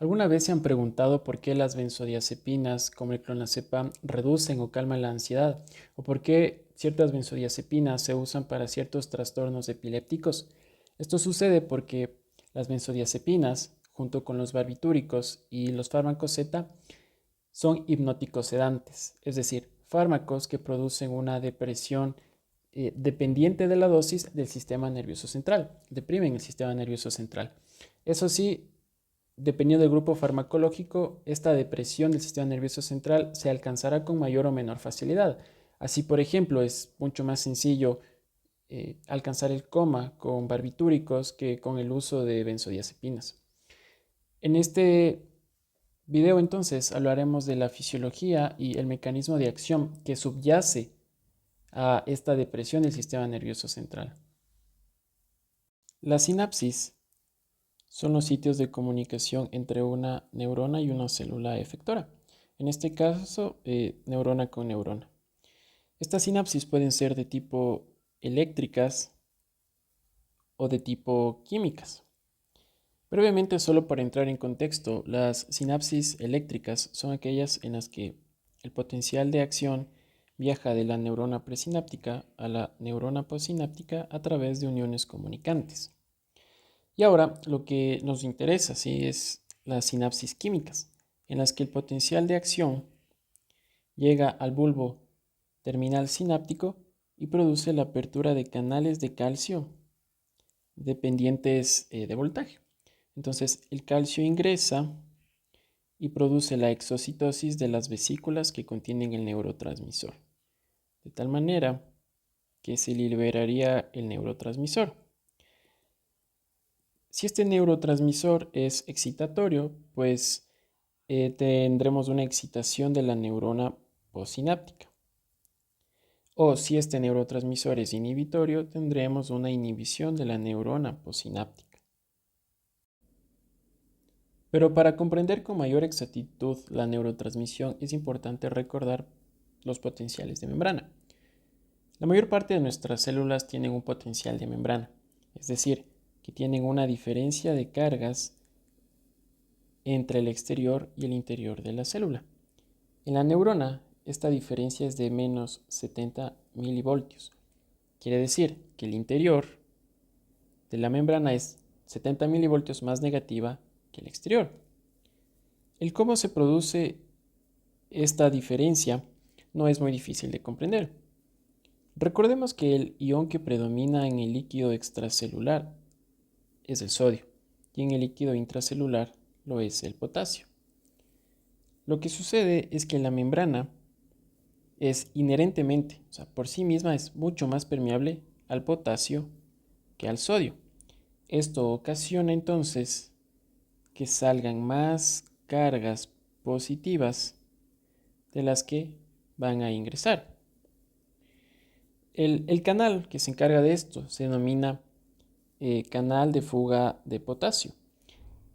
¿Alguna vez se han preguntado por qué las benzodiazepinas, como el clonazepam, reducen o calman la ansiedad? ¿O por qué ciertas benzodiazepinas se usan para ciertos trastornos epilépticos? Esto sucede porque las benzodiazepinas, junto con los barbitúricos y los fármacos Z, son hipnóticos sedantes, es decir, fármacos que producen una depresión dependiente de la dosis del sistema nervioso central, deprimen el sistema nervioso central. Eso sí, dependiendo del grupo farmacológico, esta depresión del sistema nervioso central se alcanzará con mayor o menor facilidad. Así, por ejemplo, es mucho más sencillo alcanzar el coma con barbitúricos que con el uso de benzodiazepinas. En este video entonces hablaremos de la fisiología y el mecanismo de acción que subyace a esta depresión del sistema nervioso central. La sinapsis son los sitios de comunicación entre una neurona y una célula efectora. En este caso, neurona con neurona. Estas sinapsis pueden ser de tipo eléctricas o de tipo químicas. Brevemente, solo para entrar en contexto, las sinapsis eléctricas son aquellas en las que el potencial de acción viaja de la neurona presináptica a la neurona postsináptica a través de uniones comunicantes. Y ahora lo que nos interesa, ¿sí?, es las sinapsis químicas, en las que el potencial de acción llega al bulbo terminal sináptico y produce la apertura de canales de calcio dependientes de voltaje. Entonces, el calcio ingresa y produce la exocitosis de las vesículas que contienen el neurotransmisor, de tal manera que se liberaría el neurotransmisor. Si este neurotransmisor es excitatorio, pues tendremos una excitación de la neurona postsináptica. O si este neurotransmisor es inhibitorio, tendremos una inhibición de la neurona postsináptica. Pero para comprender con mayor exactitud la neurotransmisión es importante recordar los potenciales de membrana. La mayor parte de nuestras células tienen un potencial de membrana, es decir, que tienen una diferencia de cargas entre el exterior y el interior de la célula. En la neurona, esta diferencia es de menos 70 milivoltios. Quiere decir que el interior de la membrana es 70 milivoltios más negativa que el exterior. El cómo se produce esta diferencia no es muy difícil de comprender. Recordemos que el ion que predomina en el líquido extracelular es el sodio y en el líquido intracelular lo es el potasio. Lo que sucede es que la membrana es inherentemente, o sea, por sí misma es mucho más permeable al potasio que al sodio. Esto ocasiona entonces que salgan más cargas positivas de las que van a ingresar. El canal que se encarga de esto se denomina canal de fuga de potasio.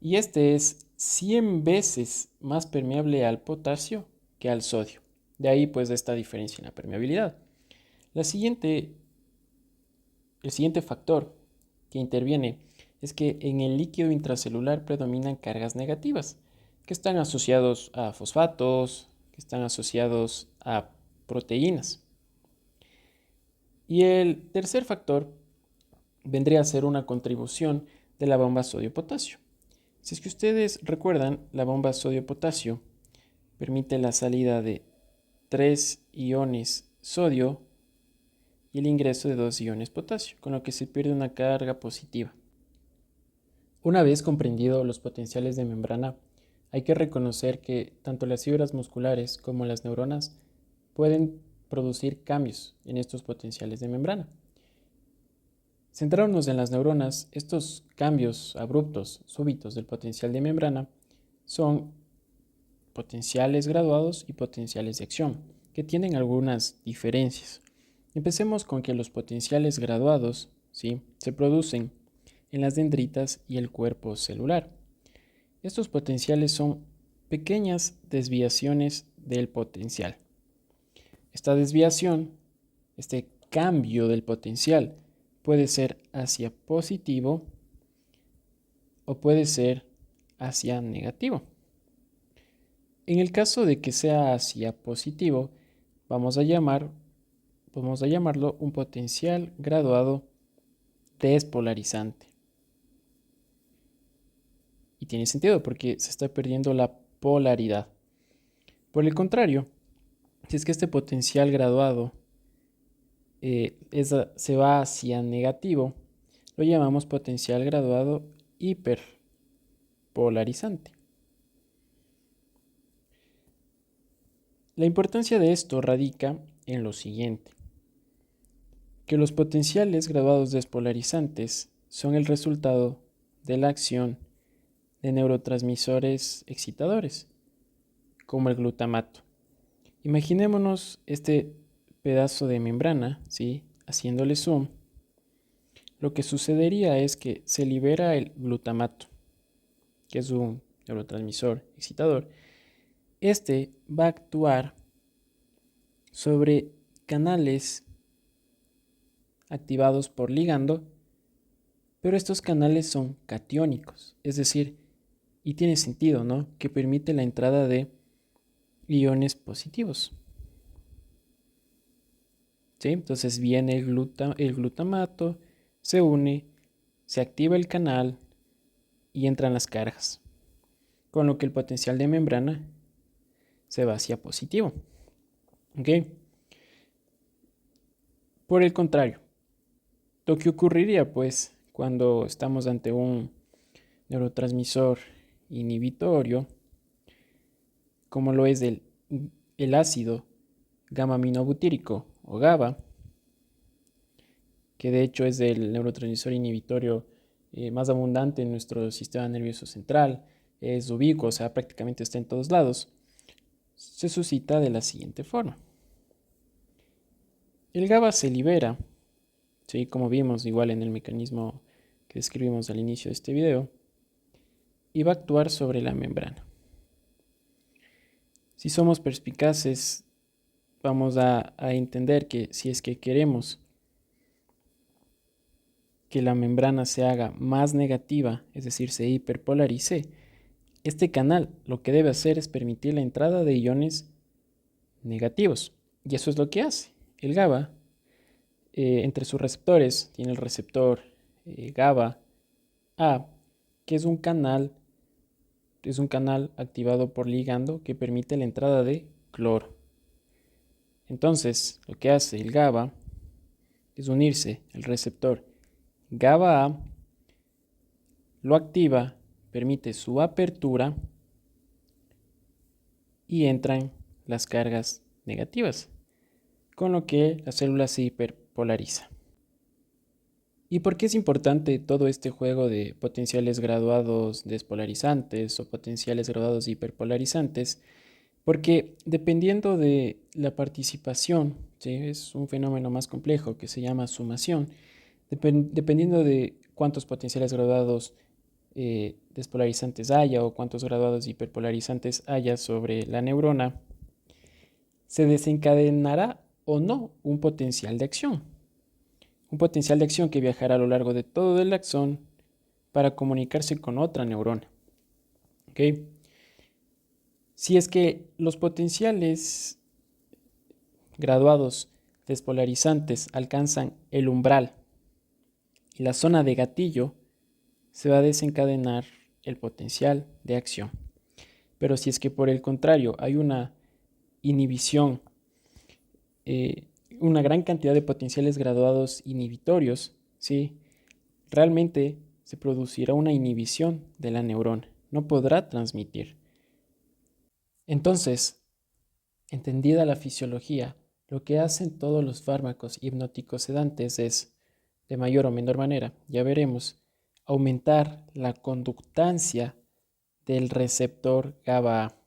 Y este es 100 veces más permeable al potasio que al sodio. De ahí pues esta diferencia en la permeabilidad. El siguiente factor que interviene es que en el líquido intracelular predominan cargas negativas, que están asociados a fosfatos, que están asociados a proteínas. Y el tercer factor vendría a ser una contribución de la bomba sodio-potasio. Si es que ustedes recuerdan, la bomba sodio-potasio permite la salida de 3 iones sodio y el ingreso de 2 iones potasio, con lo que se pierde una carga positiva. Una vez comprendido los potenciales de membrana, hay que reconocer que tanto las fibras musculares como las neuronas pueden producir cambios en estos potenciales de membrana. Centrándonos en las neuronas, estos cambios abruptos, súbitos del potencial de membrana son potenciales graduados y potenciales de acción, que tienen algunas diferencias. Empecemos con que los potenciales graduados, ¿sí?, se producen en las dendritas y el cuerpo celular. Estos potenciales son pequeñas desviaciones del potencial. Esta desviación, este cambio del potencial, puede ser hacia positivo o puede ser hacia negativo. En el caso de que sea hacia positivo, vamos a llamarlo un potencial graduado despolarizante. Y tiene sentido porque se está perdiendo la polaridad. Por el contrario, si es que este potencial graduado se va hacia negativo, lo llamamos potencial graduado hiperpolarizante. La importancia de esto radica en lo siguiente, que los potenciales graduados despolarizantes son el resultado de la acción de neurotransmisores excitadores, como el glutamato. Imaginémonos este pedazo de membrana, ¿sí? Haciéndole zoom, lo que sucedería es que se libera el glutamato, que es un neurotransmisor excitador. Este va a actuar sobre canales activados por ligando, pero estos canales son catiónicos, es decir, y tiene sentido, ¿no? Que permite la entrada de iones positivos. ¿Sí? Entonces viene el glutamato, se une, se activa el canal y entran las cargas, con lo que el potencial de membrana se va hacia positivo. ¿Ok? Por el contrario, lo que ocurriría pues cuando estamos ante un neurotransmisor inhibitorio, como lo es el ácido gamma-aminobutírico o GABA, que de hecho es el neurotransmisor inhibitorio más abundante en nuestro sistema nervioso central, es ubicuo, o sea, prácticamente está en todos lados, se suscita de la siguiente forma. El GABA se libera, ¿sí? Como vimos igual en el mecanismo que describimos al inicio de este video, y va a actuar sobre la membrana. Si somos perspicaces, vamos a entender que si es que queremos que la membrana se haga más negativa, es decir, se hiperpolarice, este canal lo que debe hacer es permitir la entrada de iones negativos. Y eso es lo que hace. El GABA, entre sus receptores, tiene el receptor GABA A, que es un canal activado por ligando que permite la entrada de cloro. Entonces, lo que hace el GABA es unirse al receptor GABA A, lo activa, permite su apertura y entran las cargas negativas, con lo que la célula se hiperpolariza. ¿Y por qué es importante todo este juego de potenciales graduados despolarizantes o potenciales graduados hiperpolarizantes? Porque dependiendo de la participación, ¿sí? Es un fenómeno más complejo que se llama sumación, dependiendo de cuántos potenciales graduados despolarizantes haya o cuántos graduados hiperpolarizantes haya sobre la neurona, se desencadenará o no un potencial de acción. Un potencial de acción que viajará a lo largo de todo el axón para comunicarse con otra neurona. ¿Okay? Si es que los potenciales graduados despolarizantes alcanzan el umbral y la zona de gatillo, se va a desencadenar el potencial de acción. Pero si es que por el contrario hay una inhibición, una gran cantidad de potenciales graduados inhibitorios, ¿sí? Realmente se producirá una inhibición de la neurona, no podrá transmitir. Entonces, entendida la fisiología, lo que hacen todos los fármacos hipnóticos sedantes es, de mayor o menor manera, ya veremos, aumentar la conductancia del receptor GABA.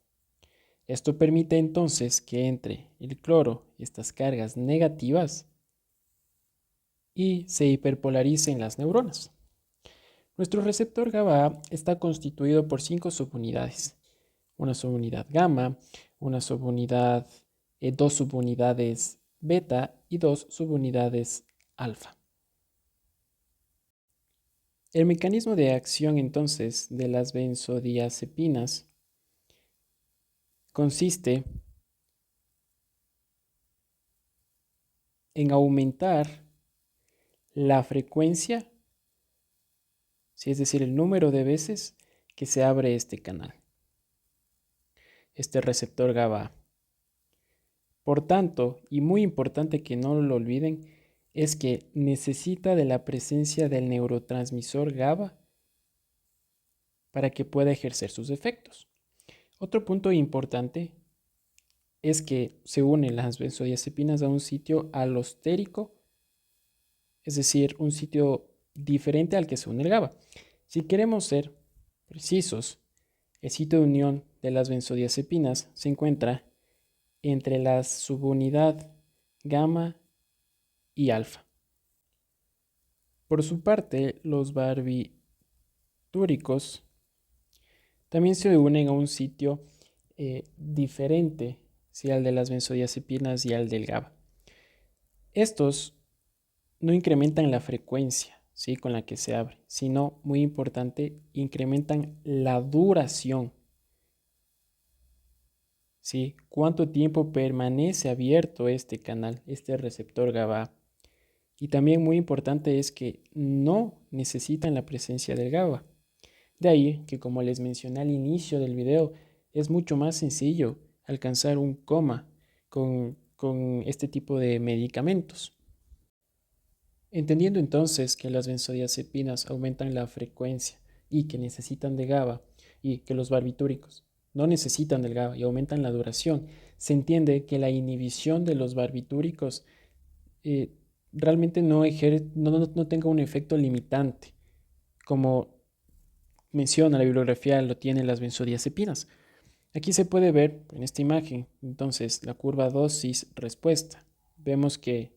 Esto permite entonces que entre el cloro y estas cargas negativas y se hiperpolaricen las neuronas. Nuestro receptor GABA está constituido por 5 subunidades. Una subunidad gamma, una subunidad, dos subunidades beta y dos subunidades alfa. El mecanismo de acción entonces de las benzodiazepinas consiste en aumentar la frecuencia, es decir, el número de veces que se abre este canal, este receptor GABA. Por tanto, y muy importante que no lo olviden, es que necesita de la presencia del neurotransmisor GABA para que pueda ejercer sus efectos. Otro punto importante es que se unen las benzodiazepinas a un sitio alostérico, es decir, un sitio diferente al que se une el GABA. Si queremos ser precisos, el sitio de unión de las benzodiazepinas se encuentra entre la subunidad gamma y alfa. Por su parte, los barbitúricos también se unen a un sitio diferente, ¿sí?, al de las benzodiazepinas y al del GABA. Estos no incrementan la frecuencia, ¿sí?, con la que se abre, sino, muy importante, incrementan la duración, ¿sí? ¿Cuánto tiempo permanece abierto este canal, este receptor GABA? Y también muy importante es que no necesitan la presencia del GABA. De ahí que, como les mencioné al inicio del video, es mucho más sencillo alcanzar un coma con este tipo de medicamentos. Entendiendo entonces que las benzodiazepinas aumentan la frecuencia y que necesitan de GABA, y que los barbitúricos no necesitan del GABA y aumentan la duración, se entiende que la inhibición de los barbitúricos eh, realmente no tenga un efecto limitante, como menciona la bibliografía, lo tienen las benzodiazepinas. Aquí se puede ver en esta imagen, entonces, la curva dosis-respuesta. Vemos que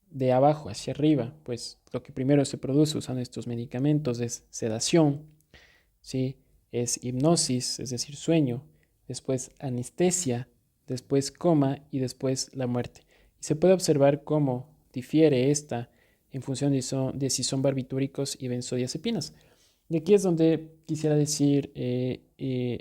de abajo hacia arriba, pues lo que primero se produce usando estos medicamentos es sedación, ¿sí? Es hipnosis, es decir, sueño, después anestesia, después coma y después la muerte. Y se puede observar cómo difiere esta en función de si son barbitúricos y benzodiazepinas. Y aquí es donde quisiera decir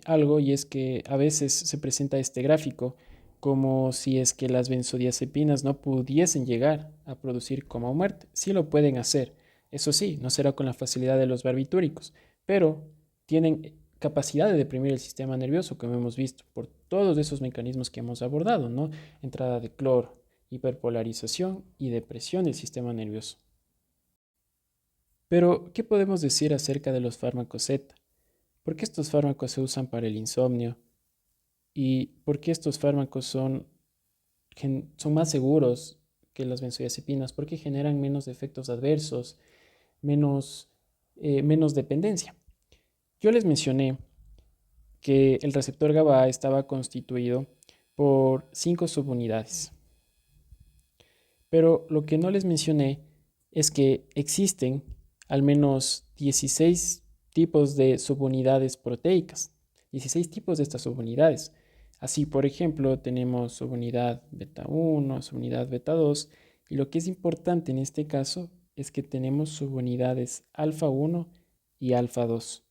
algo, y es que a veces se presenta este gráfico como si es que las benzodiazepinas no pudiesen llegar a producir coma o muerte. Sí lo pueden hacer, eso sí, no será con la facilidad de los barbitúricos, pero tienen capacidad de deprimir el sistema nervioso, como hemos visto, por todos esos mecanismos que hemos abordado, ¿no? Entrada de cloro, hiperpolarización y depresión del sistema nervioso. Pero, ¿qué podemos decir acerca de los fármacos Z? ¿Por qué estos fármacos se usan para el insomnio? ¿Y por qué estos fármacos son más seguros que las benzodiazepinas? ¿Por qué generan menos efectos adversos, menos dependencia? Yo les mencioné que el receptor GABA estaba constituido por 5 subunidades. Pero lo que no les mencioné es que existen al menos 16 tipos de subunidades proteicas, 16 tipos de estas subunidades. Así, por ejemplo, tenemos subunidad beta 1, subunidad beta 2, y lo que es importante en este caso es que tenemos subunidades alfa 1 y alfa 2.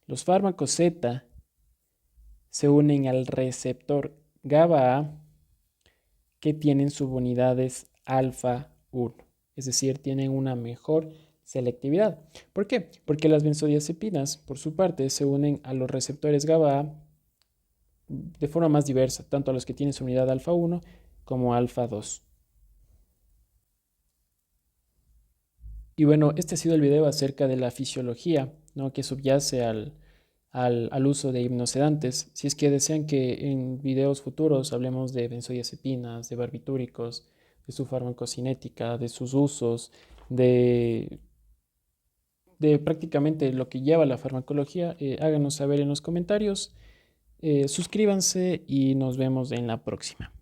Los fármacos Z se unen al receptor GABA que tienen subunidades alfa 1, es decir, tienen una mejor selectividad. ¿Por qué? Porque las benzodiazepinas, por su parte, se unen a los receptores GABA de forma más diversa, tanto a los que tienen subunidad alfa 1 como alfa 2. Y bueno, este ha sido el video acerca de la fisiología, ¿no?, que subyace al uso de hipnosedantes. Si es que desean que en videos futuros hablemos de benzodiazepinas, de barbitúricos, de su farmacocinética, de sus usos, de, de prácticamente lo que lleva la farmacología, háganos saber en los comentarios. Suscríbanse y nos vemos en la próxima.